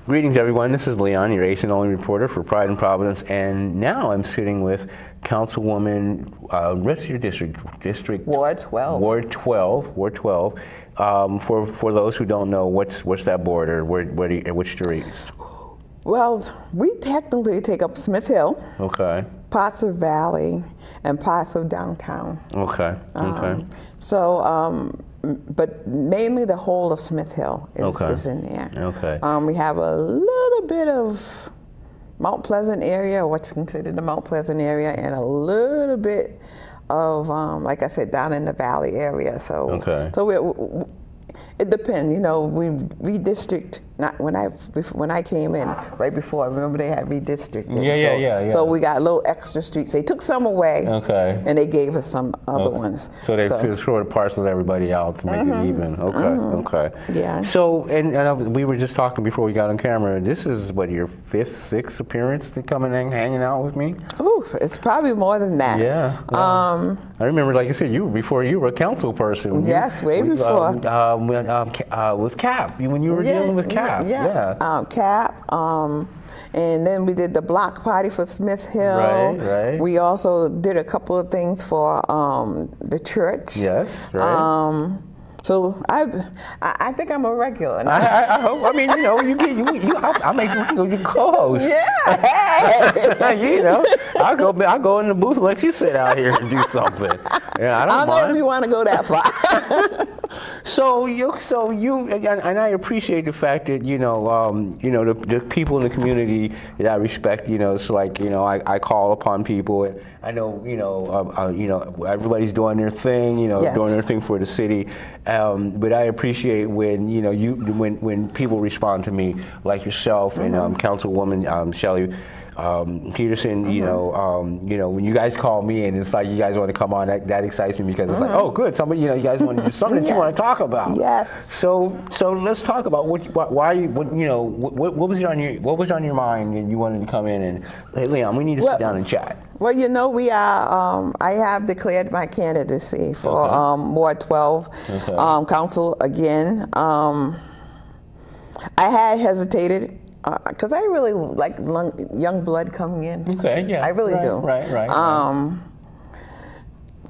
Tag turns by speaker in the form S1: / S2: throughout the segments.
S1: Greetings, everyone. This is Leon, your Ace and only reporter for Pride and Providence, and now I'm sitting with Councilwoman. What's your district?
S2: Ward 12.
S1: Ward 12. Ward 12. For those who don't know, what's that border? Which streets?
S2: Well, we technically take up Smith Hill.
S1: Okay.
S2: Parts of Valley and parts of downtown.
S1: Okay. Okay.
S2: But mainly the whole of Smith Hill is in there.
S1: Okay.
S2: We have a little bit of Mount Pleasant area, what's considered the Mount Pleasant area, and a little bit of, like I said, down in the Valley area. So, it depends. You know, we redistrict. Not when I came in right before. I remember they had redistricted.
S1: Yeah.
S2: So we got little extra streets. They took some away.
S1: Okay.
S2: And they gave us some other ones.
S1: So they sort of parceled everybody out to make it even. Okay.
S2: Yeah.
S1: So and we were just talking before we got on camera. This is what, your 5th, 6th appearance to coming and hanging out with me?
S2: Ooh, it's probably more than that.
S1: Yeah. I remember, like you said, before you were a council person.
S2: Yes, way before.
S1: With Cap, when you were dealing with Cap.
S2: Cap. And then we did the block party for Smith Hill.
S1: Right.
S2: We also did a couple of things for the church.
S1: Yes, right.
S2: So I think I'm a regular.
S1: I hope. I mean, you know, I'll make you co-host.
S2: Yeah.
S1: You know, I'll go in the booth and let you sit out here and do something. Yeah, I don't mind.
S2: know if you want to go that far.
S1: So you, and I appreciate the fact that the people in the community that I respect. You know, it's like, I call upon people. And I know everybody's doing their thing. Doing their thing for the city. But I appreciate when when people respond to me, like yourself and Councilwoman Shelley Peterson. When you guys call me and it's like you guys want to come on, that excites me, because it's like, oh, good, somebody, you guys want to do something that you want to talk about.
S2: Yes.
S1: So let's talk about what was on your mind, and you wanted to come in and, hey, Leon, we need to sit down and chat.
S2: Well, we are. I have declared my candidacy for Ward 12 council again. I had hesitated because I really like young blood coming in.
S1: Okay, yeah.
S2: I really do.
S1: Right.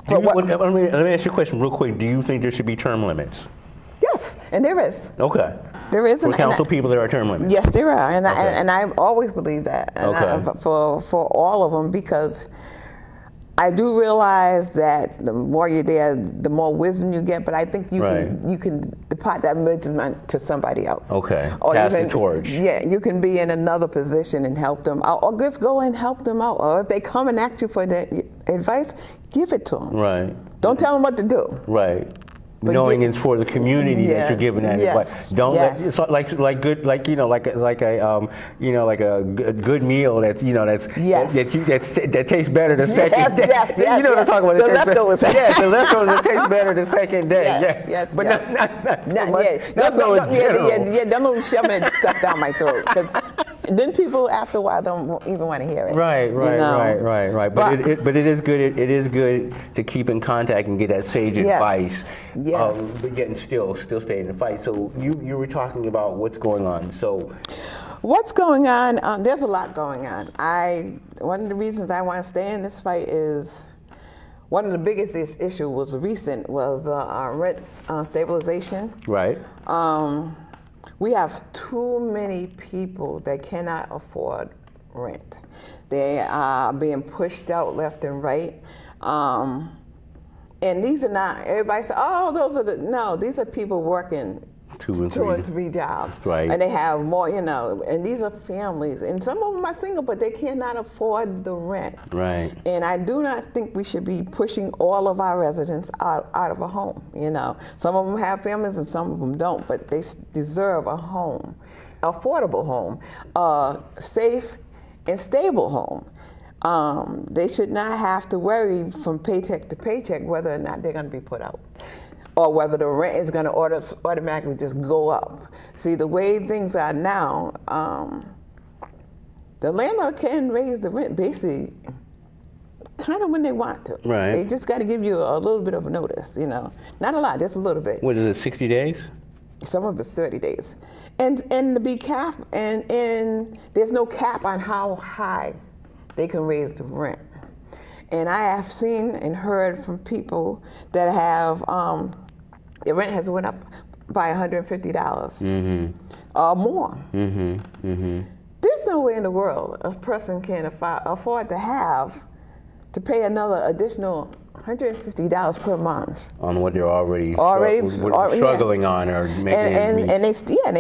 S1: Let me ask you a question real quick. Do you think there should be term limits?
S2: Yes, and there is.
S1: Okay.
S2: There is.
S1: For council people, there are term limits.
S2: Yes, there are, and I've always believed that. And for all of them, because I do realize that the more you're there, the more wisdom you get. But I think you can depart that wisdom to somebody else.
S1: Okay. Or pass the torch.
S2: Yeah, you can be in another position and help them out, or just go and help them out. Or if they come and ask you for the advice, give it to them.
S1: Right.
S2: Don't tell them what to do.
S1: Right. Knowing it's for the community that you're giving that advice. Don't let it's like a good meal that tastes better the second day. You know what I'm talking about?
S2: The leftovers.
S1: The leftovers that taste better the second day. But not so in general.
S2: Don't shove that stuff down my throat, because then people after a while don't even want to hear it.
S1: Right. But it is good. It is good to keep in contact and get that sage advice.
S2: Yes.
S1: But yet still stay in the fight. So you were talking about what's going on. So
S2: what's going on? There's a lot going on. One of the reasons I want to stay in this fight is one of the biggest issue was rent stabilization.
S1: Right.
S2: We have too many people that cannot afford rent. They are being pushed out left and right. And these are not, everybody says, oh, no, these are people working two and three jobs.
S1: Right.
S2: And they have more, and these are families. And some of them are single, but they cannot afford the rent.
S1: Right.
S2: And I do not think we should be pushing all of our residents out of a home, Some of them have families and some of them don't, but they deserve a home, affordable home, a safe and stable home. They should not have to worry from paycheck to paycheck whether or not they're going to be put out, or whether the rent is going to automatically just go up. See, the way things are now, the landlord can raise the rent basically kind of when they want to.
S1: Right.
S2: They just got to give you a little bit of a notice, Not a lot, just a little bit.
S1: What is it, 60 days?
S2: Some of it's 30 days. And to be cap, and there's no cap on how high they can raise the rent. And I have seen and heard from people that have, the rent has went up by $150 or more. There's no way in the world a person can afford to pay another additional $150 per month
S1: on what they're already struggling on, or making
S2: and they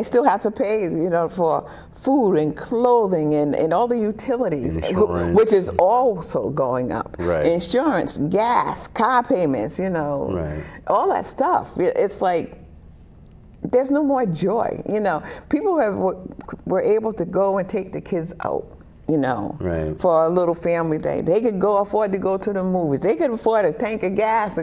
S2: still have to pay for food and clothing and all the utilities, which is also going up.
S1: Right.
S2: Insurance, gas, car payments,
S1: right.
S2: all that stuff. It's like there's no more joy. People were able to go and take the kids out.
S1: Right.
S2: For a little family day. They could afford to go to the movies. They could afford a tank of gas to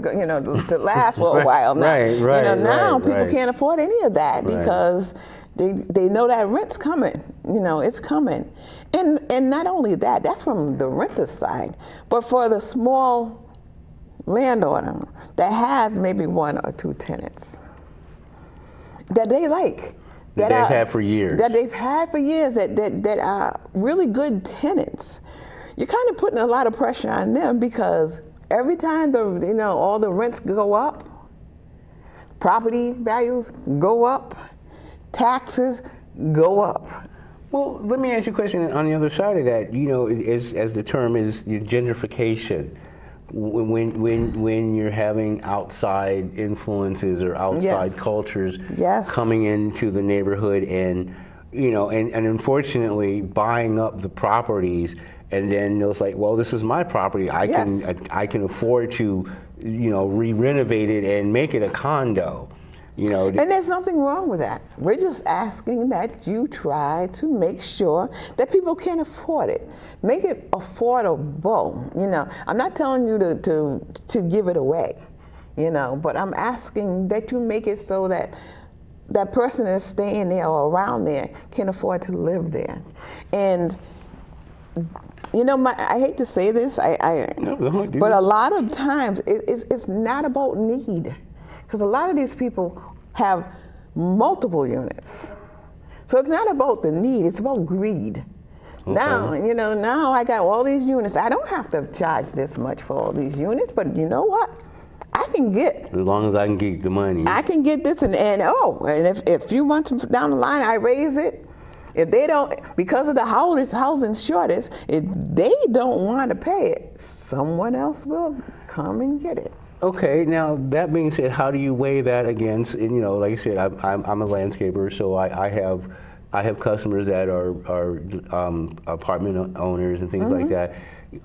S2: last for a while. Now, now people can't afford any of that because they know that rent's coming. It's coming. And not only that, that's from the renter's side, but for the small landowner that has maybe one or two tenants that they like.
S1: That they've had for years.
S2: That are really good tenants. You're kind of putting a lot of pressure on them because every time all the rents go up, property values go up, taxes go up.
S1: Well, let me ask you a question on the other side of that. As the term is gentrification. When you're having outside influences or outside cultures coming into the neighborhood and unfortunately buying up the properties, and then it's like, well, this is my property. I can afford to re-renovate it and make it a condo. And
S2: there's nothing wrong with that. We're just asking that you try to make sure that people can afford it. Make it affordable. I'm not telling you to give it away, but I'm asking that you make it so that that person that's staying there or around there can afford to live there. And I hate to say this, but a lot of times it's not about need. Because a lot of these people have multiple units. So it's not about the need, it's about greed. Okay. Now I got all these units. I don't have to charge this much for all these units, but you know what? I can get.
S1: As long as I can get the money.
S2: I can get this and if a few months down the line I raise it, if they don't, because of the housing shortage, if they don't want to pay it, someone else will come and get it.
S1: Okay, now that being said, how do you weigh that against? Like I said, I'm a landscaper, so I have customers that are apartment owners and things like that.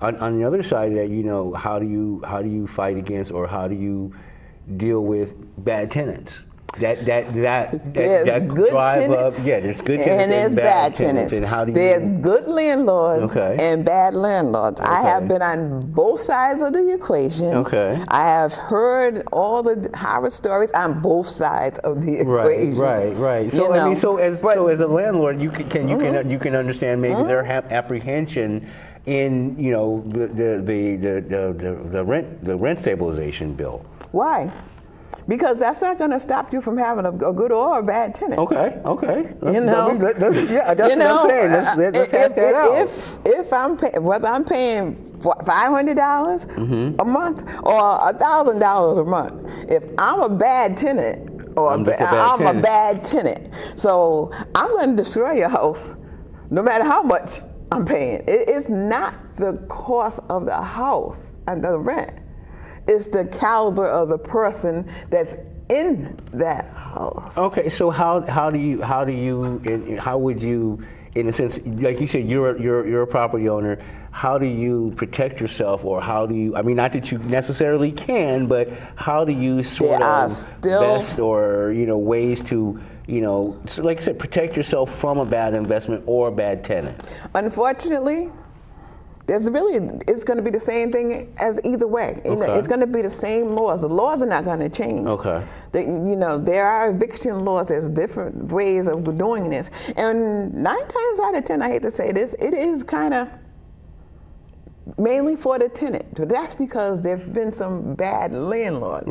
S1: On the other side of that, how do you fight against, or how do you deal with bad tenants? That
S2: good
S1: drive
S2: tenants,
S1: up. Yeah, there's good tenants
S2: and there's bad tenants.
S1: And how do you?
S2: There's good landlords and bad landlords. Okay. I have been on both sides of the equation.
S1: Okay.
S2: I have heard all the horror stories on both sides of the equation.
S1: Right. So so as a landlord, you can understand maybe their apprehension in the rent stabilization bill.
S2: Why? Because that's not going to stop you from having a good or a bad tenant.
S1: Okay.
S2: That's what I'm saying.
S1: Let's hash that out.
S2: If whether I'm paying $500 a month or $1,000 a month, if I'm a bad tenant, I'm a bad tenant. So I'm going to destroy your house, no matter how much I'm paying. It's not the cost of the house and the rent. It's the caliber of the person that's in that house.
S1: Okay, so how would you, in a sense, like you said, you're a property owner. How do you protect yourself, or how do you? I mean, not that you necessarily can, but how do you sort of best, or ways to, so like I said, protect yourself from a bad investment or a bad tenant?
S2: Unfortunately, it's going to be the same thing as either way.
S1: Okay.
S2: It's going to be the same laws. The laws are not going to change.
S1: Okay.
S2: There are eviction laws. There's different ways of doing this. And 9 times out of 10, I hate to say this, it is kind of mainly for the tenant. But that's because there have been some bad landlords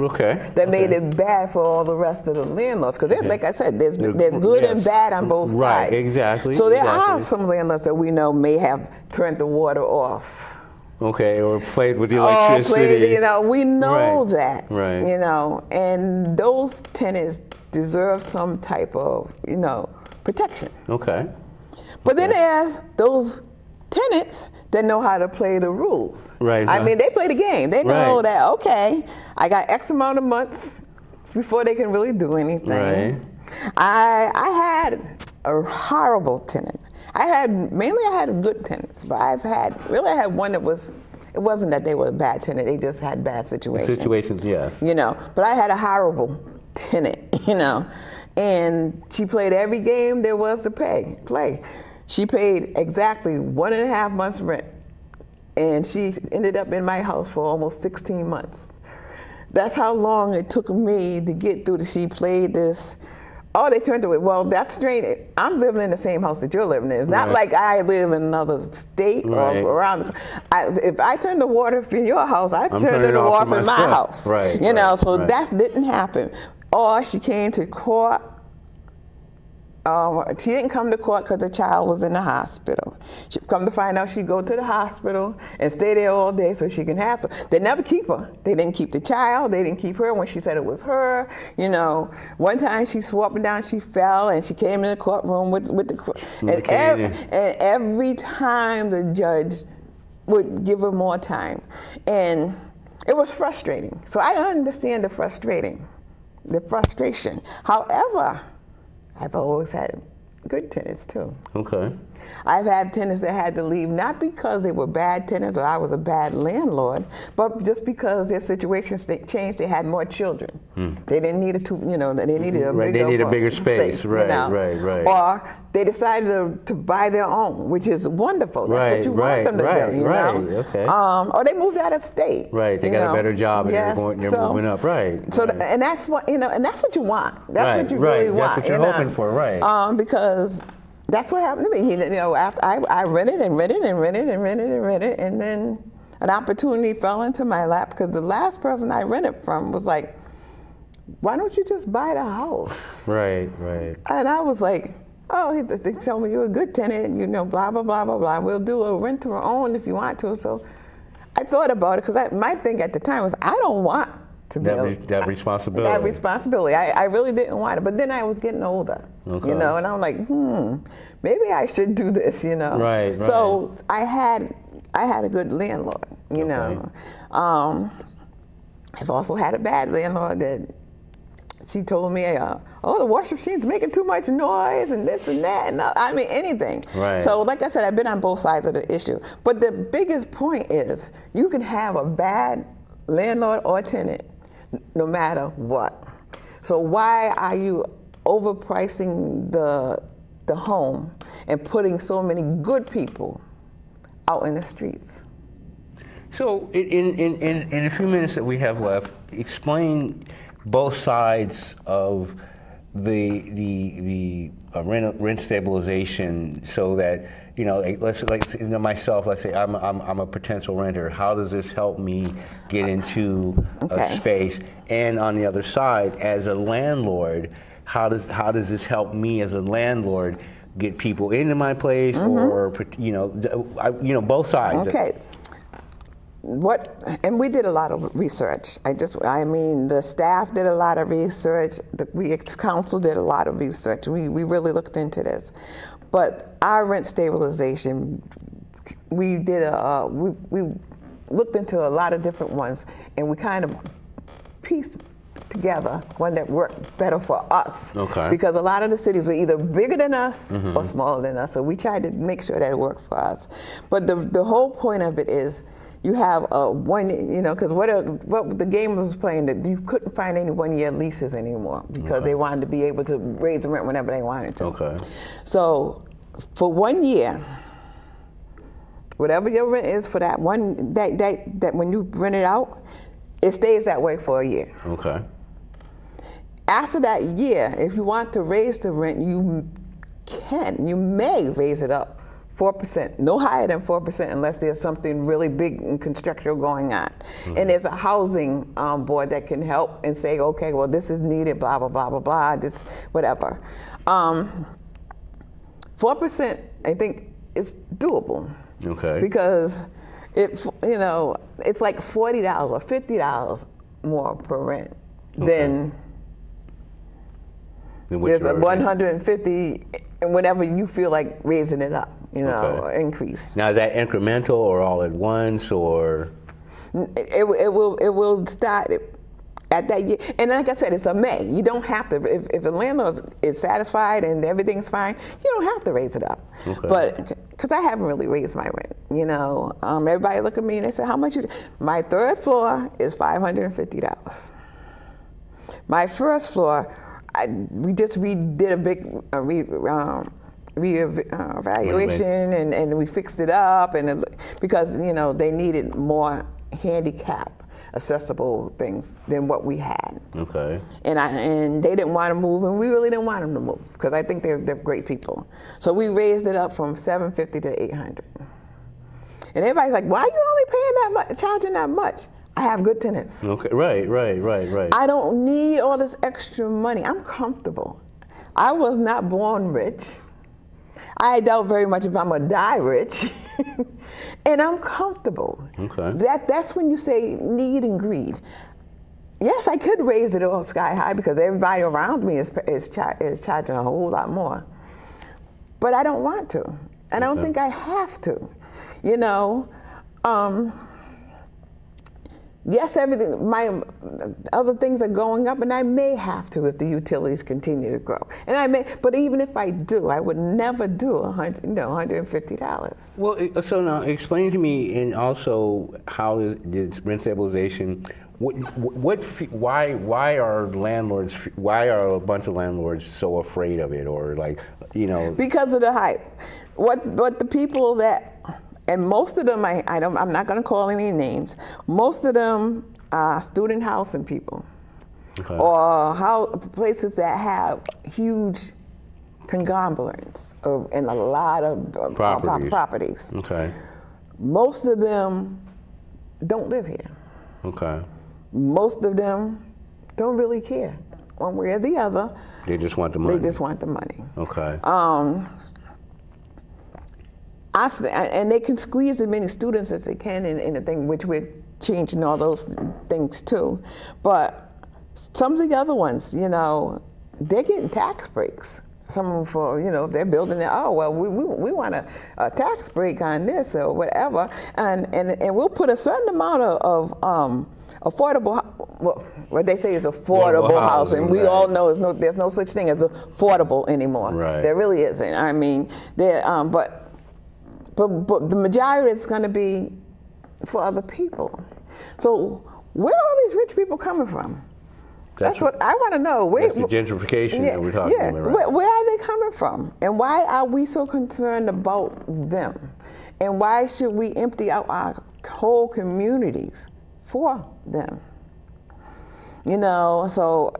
S2: that made it bad for all the rest of the landlords. Because like I said, there's good and bad on both sides.
S1: Right, exactly.
S2: So there are some landlords that we know may have turned the water off.
S1: Okay, or played with the electricity.
S2: We know that.
S1: Right.
S2: And those tenants deserve some type of, protection.
S1: Okay.
S2: But then there's those tenants that know how to play the rules.
S1: Right.
S2: I mean, they play the game. They know that, okay, I got X amount of months before they can really do anything.
S1: Right.
S2: I had a horrible tenant. I had good tenants, but I had one that it wasn't that they were a bad tenant, they just had bad situations.
S1: Situations, yes.
S2: But I had a horrible tenant, and she played every game there was to play. She paid exactly 1.5 months rent, and she ended up in my house for almost 16 months. That's how long it took me to get through. She played this. Oh, they turned to it. Well, that's strange. I'm living in the same house that you're living in. It's not like I live in another state or around. If I turn the water off in your house, I turn the water off in my house.
S1: Right.
S2: So that didn't happen. Or she came to court. She didn't come to court because the child was in the hospital. She come to find out she'd go to the hospital and stay there all day so she can have some. They never keep her. They didn't keep the child. They didn't keep her when she said it was her. One time she swore down, she fell, and she came in the courtroom with the and every time the judge would give her more time, and it was frustrating. So I understand the frustration. However, I've always had good tenants too. Okay. I've had tenants that had to leave, not because they were bad tenants or I was a bad landlord, but just because their situations changed. They had more children. They didn't need they needed a bigger
S1: They need a bigger space. Right.
S2: Or they decided to buy their own, which is wonderful. That's what you want them to do.
S1: Okay.
S2: Or they moved out of state.
S1: Right. They got a better job and they're moving up. Right.
S2: So and that's what and that's what you want. That's what you really want.
S1: That's what you're hoping for. Right.
S2: Because that's what happened to me. After I rented and rented and rented and rented and rented, and then an opportunity fell into my lap because the last person I rented from was like, "Why don't you just buy the house?" Right. And I was like, "Oh, they tell me you're a good tenant, blah blah blah blah blah. We'll do a rent to own if you want to." So I thought about it because my thing at the time was I don't want to
S1: that responsibility.
S2: That responsibility. I really didn't want it. But then I was getting older, and I'm like, maybe I should do this,
S1: Right.
S2: So I had a good landlord, I've also had a bad landlord that she told me, the washing machine's making too much noise and this and that. And anything. Right. So like I said, I've been on both sides of the issue. But the biggest point is you can have a bad landlord or tenant no matter what. So why are you overpricing the home and putting so many good people out in the streets?
S1: So in a few minutes that we have left, explain both sides of the rent stabilization, so that myself. Let's say I'm a potential renter. How does this help me get into a space? And on the other side, as a landlord, how does this help me as a landlord get people into my place, or both sides?
S2: Okay. And we did a lot of research. The staff did a lot of research. We council did a lot of research. We really looked into this. But our rent stabilization, we did looked into a lot of different ones, and we kind of pieced together one that worked better for us.
S1: Okay.
S2: Because a lot of the cities were either bigger than us or smaller than us, so we tried to make sure that it worked for us. But the whole point of it is, you have a one, because what the game was playing, that you couldn't find any 1-year leases anymore because they wanted to be able to raise the rent whenever they wanted to.
S1: Okay.
S2: So for 1 year, whatever your rent is for that one, that when you rent it out, it stays that way for a year.
S1: Okay.
S2: After that year, if you want to raise the rent, you may raise it up 4%, no higher than 4% unless there's something really big and construction going on. And there's a housing board that can help and say, okay, well, this is needed, blah, blah, blah, blah, blah, this, whatever. 4%, I think, is doable.
S1: Okay.
S2: Because it's like $40 or $50 more per rent than there's a 150, and whenever you feel like raising it up, increase.
S1: Now, is that incremental or all at once, or?
S2: It will start at that year. And like I said, it's a may. You don't have to, if the landlord is satisfied and everything's fine, you don't have to raise it up.
S1: Okay.
S2: But, because I haven't really raised my rent, everybody look at me and they say, how much my third floor is $550. My first floor, we just did a big reevaluation and we fixed it up, and because they needed more handicap accessible things than what we had. Okay. And they didn't want to move, and we really didn't want them to move because I think they're great people. So we raised it up from $750 to $800. And everybody's like, why are you only paying that much, charging that much? I have good tenants. Okay, right. I don't need all this extra money. I'm comfortable. I was not born rich. I doubt very much if I'm gonna die rich. And I'm comfortable. Okay. That's when you say need and greed. Yes, I could raise it all sky high because everybody around me is charging a whole lot more. But I don't want to. And I don't think I have to. Yes, my other things are going up, and I may have to if the utilities continue to grow. But even if I do, I would never do $150.
S1: Well, so now explain to me, and also how is rent stabilization? Why are a bunch of landlords so afraid of it, or Because of the hype. What the people that. And most of them, I'm not going to call any names. Most of them are student housing people, or places that have huge conglomerates and a lot of properties. Okay. Most of them don't live here. Okay. Most of them don't really care, one way or the other. They just want the money.
S2: They just want the money.
S1: Okay.
S2: And they can squeeze as many students as they can in the thing, which we're changing all those things too. But some of the other ones, they're getting tax breaks. Some of them for, they're building it. Oh, well, we want a tax break on this or whatever. And we'll put a certain amount of affordable, what they say is affordable housing. We all know there's no such thing as affordable anymore. Right. There really isn't. I mean, but the majority is going to be for other people. So where are all these rich people coming from? That's what I want to know.
S1: That's the gentrification that we're talking about, right?
S2: Where are they coming from? And why are we so concerned about them? And why should we empty out our whole communities for them? So,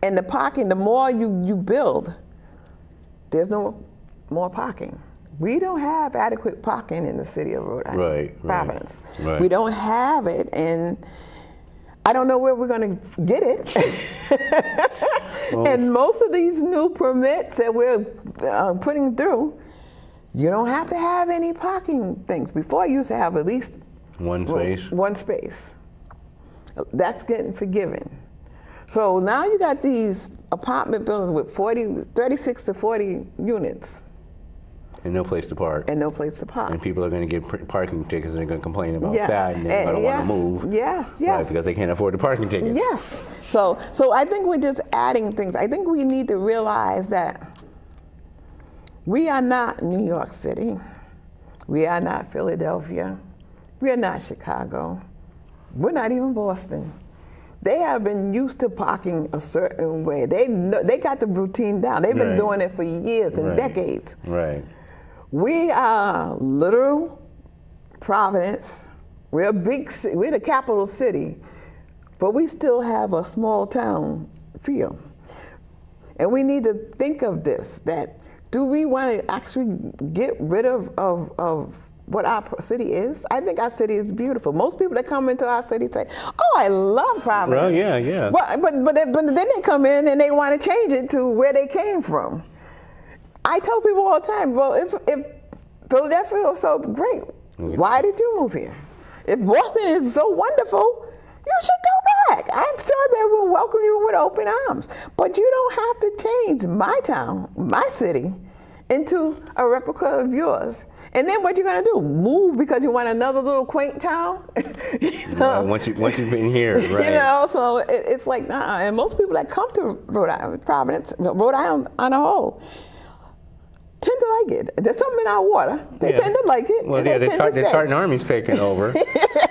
S2: and the parking, the more you build, there's no more parking. We don't have adequate parking in the city of Rhode Island, Providence. Right. We don't have it, and I don't know where we're going to get it. And most of these new permits that we're putting through, you don't have to have any parking things. Before, you used to have at least
S1: one space.
S2: One space. That's getting forgiven. So now you got these apartment buildings with 36 to 40 units.
S1: And no place to park.
S2: And no place to park.
S1: And people are going to get parking tickets and they're going to complain about that, and they're going to want to move.
S2: Yes,
S1: right, because they can't afford the parking tickets.
S2: Yes. So I think we're just adding things. I think we need to realize that we are not New York City. We are not Philadelphia. We are not Chicago. We're not even Boston. They have been used to parking a certain way. They got the routine down. They've been doing it for years and decades.
S1: Right.
S2: We are little Providence. We're a big city. We're the capital city, but we still have a small town feel. And we need to think of this, that do we want to actually get rid of what our city is? I think our city is beautiful. Most people that come into our city say, oh, I love Providence.
S1: Well, yeah.
S2: Well, but then they come in and they want to change it to where they came from. I tell people all the time, well, if Philadelphia was so great, why did you move here? If Boston is so wonderful, you should go back. I'm sure they will welcome you with open arms. But you don't have to change my town, my city, into a replica of yours. And then what you gonna do? Move because you want another little quaint town?
S1: Once you've been here, right?
S2: You know, so it's like, and most people that come to Rhode Island, Providence, Rhode Island on a whole, tend to like it. There's something in our water. They tend to like it.
S1: Well, yeah, the Tartan Army's taking over.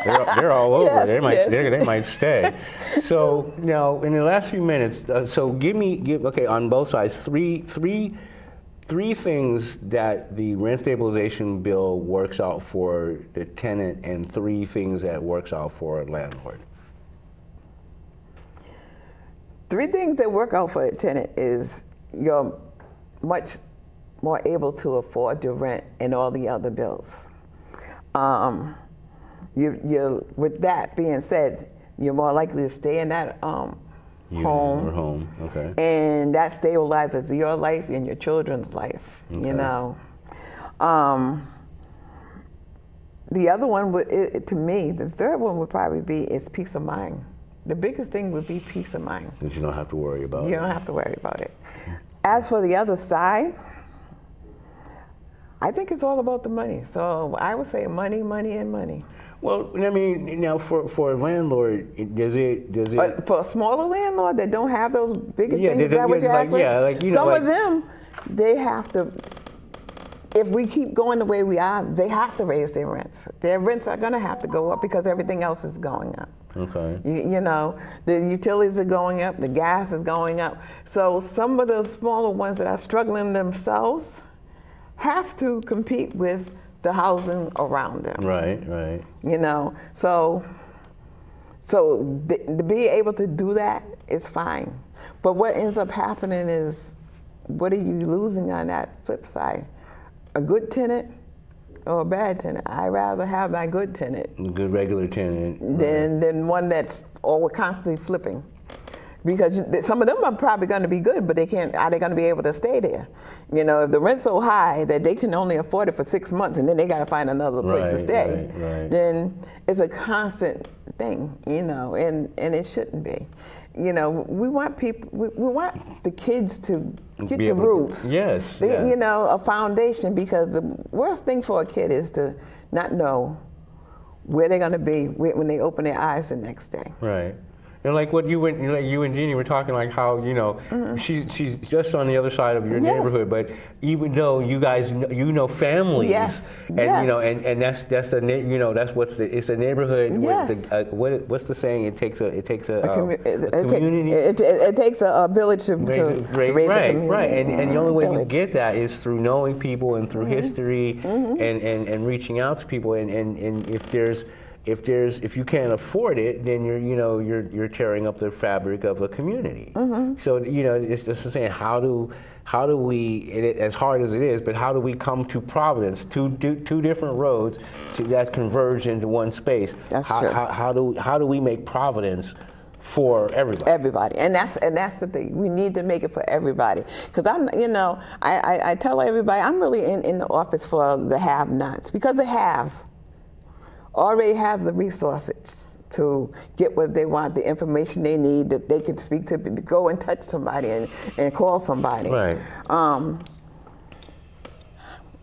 S1: They're all over. Yes, they might stay. So now, in the last few minutes, so give on both sides three things that the rent stabilization bill works out for the tenant, and three things that works out for a landlord.
S2: Three things that work out for a tenant is you're much more able to afford your rent and all the other bills. With that being said, you're more likely to stay in that home.
S1: Okay. And
S2: that stabilizes your life and your children's life. Okay. You know. The other one to me, the third one would probably be is peace of mind. The biggest thing would be peace of mind.
S1: That you don't have to worry about.
S2: You don't have to worry about it. As for the other side, I think it's all about the money. So I would say money, money, and money.
S1: Well, I mean, now for a landlord, does it?
S2: But for a smaller landlord that don't have those bigger things, is that what you're asking?
S1: Some
S2: of them, they have to. If we keep going the way we are, they have to raise their rents. Their rents are going to have to go up because everything else is going up.
S1: Okay.
S2: You know, the utilities are going up, the gas is going up. So some of the smaller ones that are struggling themselves have to compete with the housing around them.
S1: Right.
S2: You know, so to be able to do that is fine. But what ends up happening is, what are you losing on that flip side? A good tenant or a bad tenant? I'd rather have my good tenant.
S1: A good regular tenant.
S2: Than one that's constantly flipping. Because some of them are probably going to be good, but are they going to be able to stay there? You know, if the rent's so high that they can only afford it for 6 months and then they got to find another place to stay, then it's a constant thing, you know, and it shouldn't be. You know, we want the kids to get the roots.
S1: Yes.
S2: You know, a foundation, because the worst thing for a kid is to not know where they're going to be when they open their eyes the next day.
S1: Right. And like what you and Jeannie were talking, like how, you know, she's just on the other side of your neighborhood, but even though you guys know families, and you know, and that's it's a neighborhood. With what's the saying? It takes a community.
S2: It takes a village to raise a community.
S1: Right. And the only way you get that is through knowing people and through history and reaching out to people, and if you can't afford it, then you're tearing up the fabric of a community. So it's just saying, how do we, as hard as it is, but how do we come to Providence, two different roads that converge into one space?
S2: That's true.
S1: How do we make Providence for everybody?
S2: Everybody, and that's the thing. We need to make it for everybody. Because I tell everybody, I'm really in the office for the have-nots, because the haves already have the resources to get what they want, the information they need, that they can speak to go and touch somebody and call somebody.
S1: Right.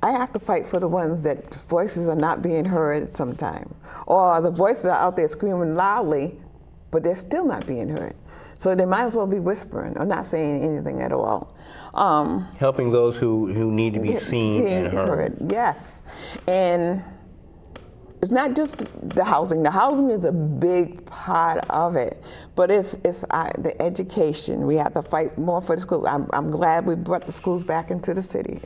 S2: I have to fight for the ones that voices are not being heard sometime, or the voices are out there screaming loudly, but they're still not being heard. So they might as well be whispering or not saying anything at all.
S1: Helping those who need to be seen and heard.
S2: Yes, and it's not just the housing. The housing is a big part of it, but it's the education. We have to fight more for the school. I'm glad we brought the schools back into the city.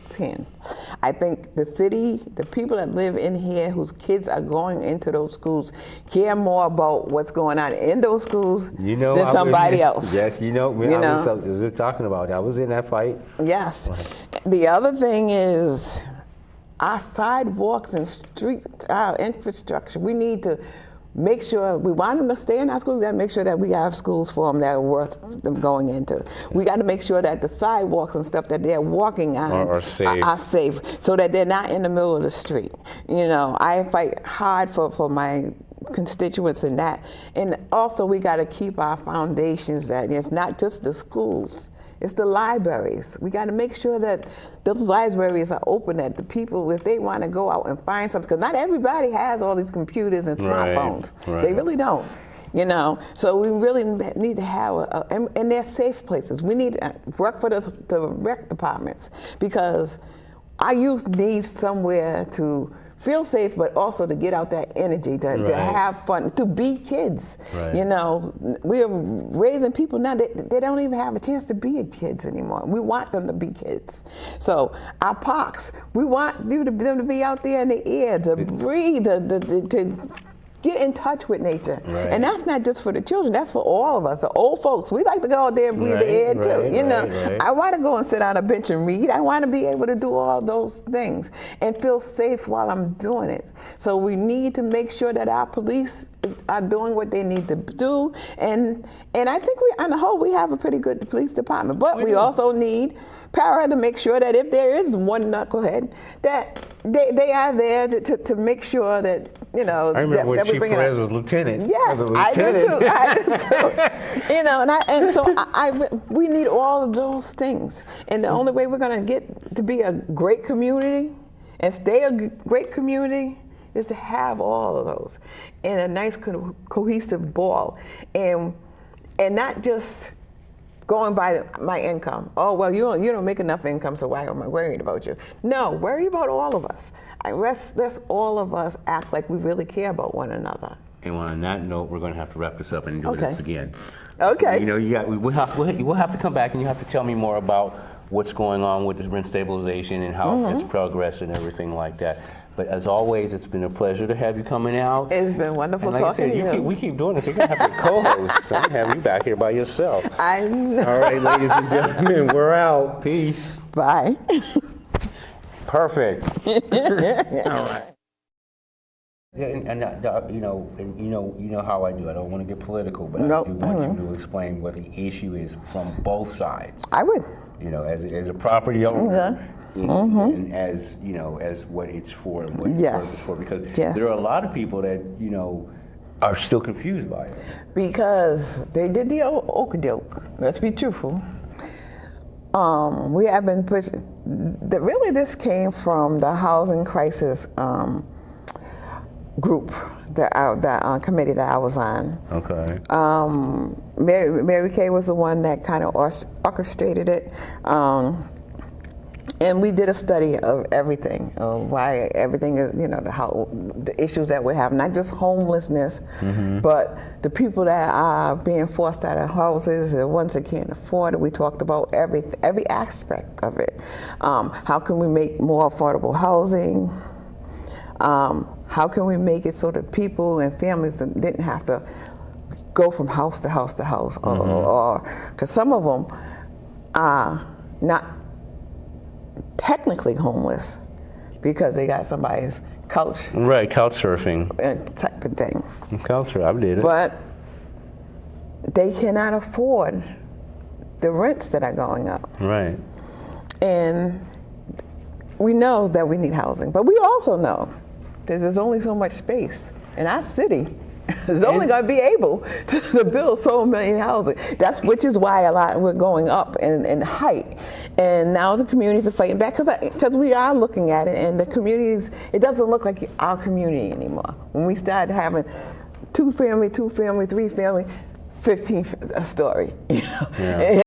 S2: I think the city, the people that live in here whose kids are going into those schools care more about what's going on in those schools than somebody else.
S1: Yes, I was just talking about that. I was in that fight.
S2: Yes. The other thing is our sidewalks and streets, our infrastructure. We need to make sure, we want them to stay in our schools, we got to make sure that we have schools for them that are worth them going into. We got to make sure that the sidewalks and stuff that they're walking on are safe, so that they're not in the middle of the street. I fight hard for my constituents in that. And also we got to keep our foundations, that it's not just the schools. It's the libraries. We got to make sure that those libraries are open, that the people, if they want to go out and find something, because not everybody has all these computers and smartphones. Right. They really don't. So we really need to have, and they're safe places. We need to work for the rec departments, because our youth needs somewhere to feel safe, but also to get out that energy, to have fun, to be kids. Right. We are raising people now that they don't even have a chance to be kids anymore. We want them to be kids. So our parks, we want them to be out there in the air, to breathe, to get in touch with nature. Right. And that's not just for the children, that's for all of us, the old folks. We like to go out there and breathe the air too. Right. I want to go and sit on a bench and read. I want to be able to do all those things and feel safe while I'm doing it. So we need to make sure that our police are doing what they need to do. And I think on the whole, we have a pretty good police department, but we also need para to make sure that if there is one knucklehead, that they are there to make sure that,
S1: I remember when Chief Perez was lieutenant.
S2: Yes, I do too. We need all of those things. And the only way we're going to get to be a great community and stay a great community is to have all of those in a nice cohesive ball, and not just going by my income. Oh, well, you don't make enough income, so why am I worried about you? No, worry about all of us. Let's all of us act like we really care about one another.
S1: And on that note, we're going to have to wrap this up and do this again.
S2: Okay.
S1: We'll have to come back, and you have to tell me more about what's going on with the rent stabilization and how it's progressed and everything like that. But as always, it's been a pleasure to have you coming out.
S2: It's been wonderful talking to you.
S1: We keep doing this. You're going to have to co-host. So I'm going to have you back here by yourself.
S2: I know.
S1: All right, ladies and gentlemen, we're out. Peace.
S2: Bye.
S1: Perfect. All right. Yeah, and you know how I do. I don't want to get political, but I do want you to explain what the issue is from both sides.
S2: I would.
S1: As a property owner, and as as what it's for and what it's for, because there are a lot of people that are still confused by it.
S2: Because they did the okey-doke. Let's be truthful. We have been pushing. Really, this came from the housing crisis group, the committee that I was on.
S1: Okay.
S2: Mary Kay was the one that kind of orchestrated it. And we did a study of everything, of why everything is, the issues that we have, not just homelessness, but the people that are being forced out of houses, the ones that can't afford it. We talked about every aspect of it. How can we make more affordable housing? How can we make it so that people and families didn't have to go from house to house to house, or because some of them are not technically homeless because they got somebody's couch.
S1: Right, couch surfing.
S2: Type of thing.
S1: Couch surfing, I did it.
S2: But they cannot afford the rents that are going up.
S1: Right.
S2: And we know that we need housing, but we also know that there's only so much space in our city It's only going to be able to build so many houses. Which is why we're going up in height. And now the communities are fighting back because we are looking at it, and the communities, it doesn't look like our community anymore. When we started having 2 family, 3 family, 15 a story. You know?
S1: Yeah.